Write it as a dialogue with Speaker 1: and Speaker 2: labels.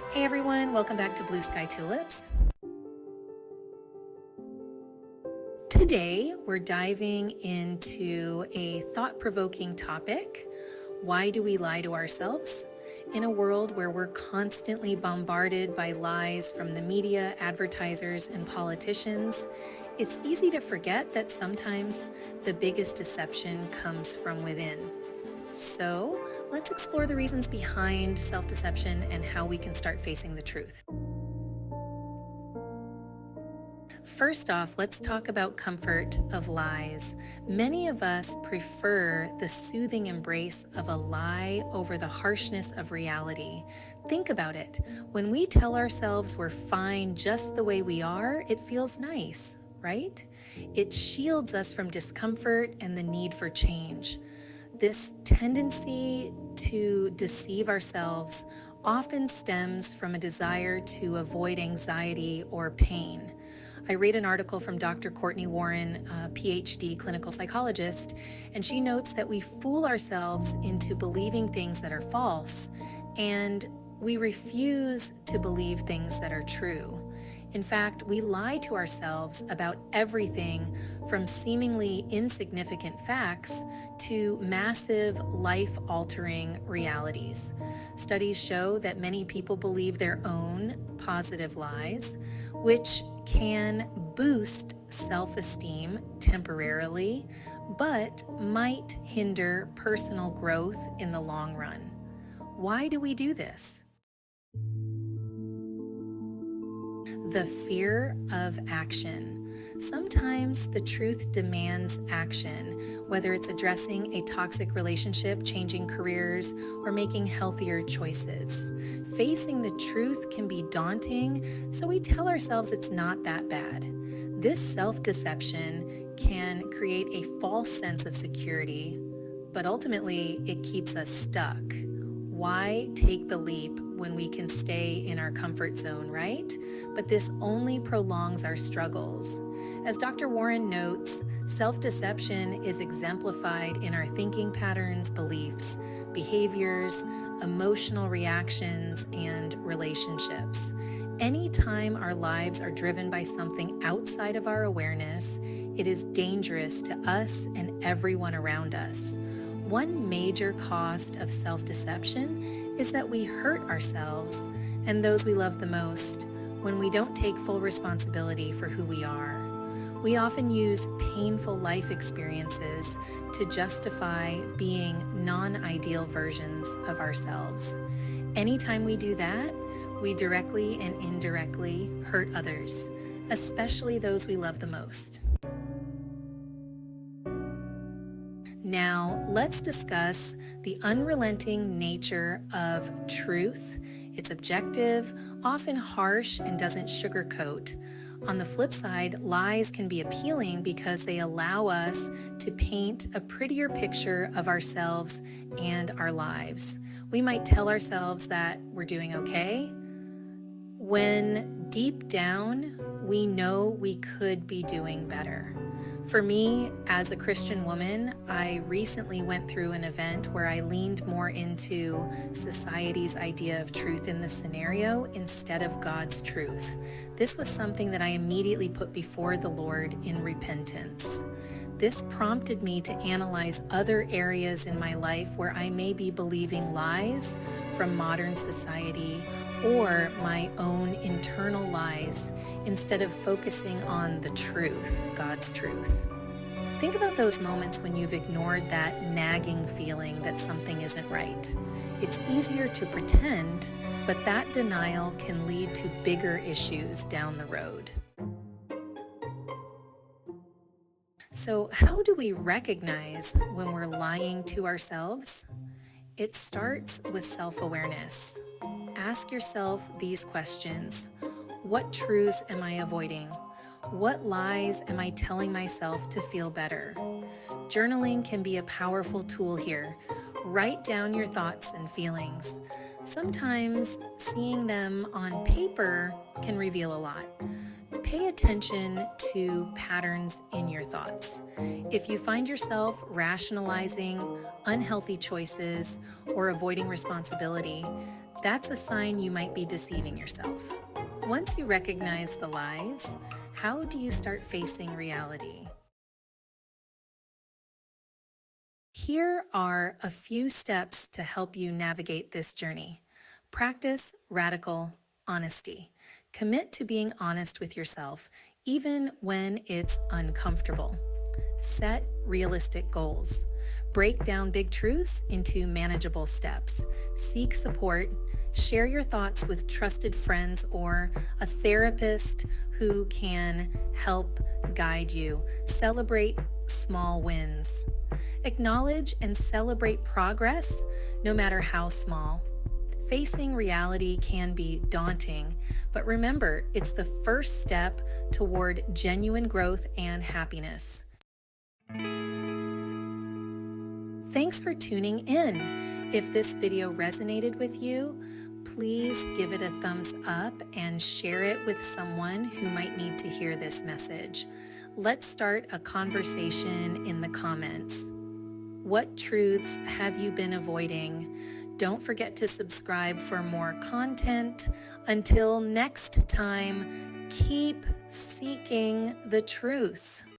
Speaker 1: Hey everyone, welcome back to Blue Sky Tulips. Today we're diving into a thought-provoking topic. Why do we lie to ourselves? In a world where we're constantly bombarded by lies from the media, advertisers, and politicians, it's easy to forget that sometimes the biggest deception comes from within. So, let's explore the reasons behind self-deception and how we can start facing the truth. First off, let's talk about comfort of lies. Many of us prefer the soothing embrace of a lie over the harshness of reality. Think about it. When we tell ourselves we're fine just the way we are, it feels nice, right? It shields us from discomfort and the need for change. This tendency to deceive ourselves often stems from a desire to avoid anxiety or pain. I read an article from Dr. Courtney Warren, a PhD clinical psychologist, and she notes that we fool ourselves into believing things that are false, and we refuse to believe things that are true. In fact, we lie to ourselves about everything from seemingly insignificant facts to massive life-altering realities. Studies show that many people believe their own positive lies, which can boost self-esteem temporarily, but might hinder personal growth in the long run. Why do we do this? The fear of action. Sometimes the truth demands action, whether it's addressing a toxic relationship, changing careers, or making healthier choices. Facing the truth can be daunting, so we tell ourselves it's not that bad. This self-deception can create a false sense of security, but ultimately it keeps us stuck. Why take the leap when we can stay in our comfort zone, right? But this only prolongs our struggles. As Dr. Warren notes, self-deception is exemplified in our thinking patterns, beliefs, behaviors, emotional reactions, and relationships. Anytime our lives are driven by something outside of our awareness, it is dangerous to us and everyone around us. One major cost of self-deception is that we hurt ourselves and those we love the most when we don't take full responsibility for who we are. We often use painful life experiences to justify being non-ideal versions of ourselves. Anytime we do that, we directly and indirectly hurt others, especially those we love the most. Now, let's discuss the unrelenting nature of truth. It's objective, often harsh, and doesn't sugarcoat. On the flip side, lies can be appealing because they allow us to paint a prettier picture of ourselves and our lives. We might tell ourselves that we're doing okay, when deep down, we know we could be doing better. For me, as a Christian woman, I recently went through an event where I leaned more into society's idea of truth in the scenario instead of God's truth. This was something that I immediately put before the Lord in repentance. This prompted me to analyze other areas in my life where I may be believing lies from modern society or my own internal lies instead of focusing on the truth, God's truth. Think about those moments when you've ignored that nagging feeling that something isn't right. It's easier to pretend, but that denial can lead to bigger issues down the road. So, how do we recognize when we're lying to ourselves? It starts with self-awareness. Ask yourself these questions. What truths am I avoiding? What lies am I telling myself to feel better? Journaling can be a powerful tool here. Write down your thoughts and feelings. Sometimes seeing them on paper can reveal a lot. Pay attention to patterns in your thoughts. If you find yourself rationalizing unhealthy choices or avoiding responsibility, that's a sign you might be deceiving yourself. Once you recognize the lies, how do you start facing reality? Here are a few steps to help you navigate this journey. Practice radical honesty. Commit to being honest with yourself, even when it's uncomfortable. Set realistic goals. Break down big truths into manageable steps. Seek support. Share your thoughts with trusted friends or a therapist who can help guide you. Celebrate small wins. Acknowledge and celebrate progress, no matter how small. Facing reality can be daunting, but remember, it's the first step toward genuine growth and happiness. Thanks for tuning in. If this video resonated with you, please give it a thumbs up and share it with someone who might need to hear this message. Let's start a conversation in the comments. What truths have you been avoiding? Don't forget to subscribe for more content. Until next time, keep seeking the truth.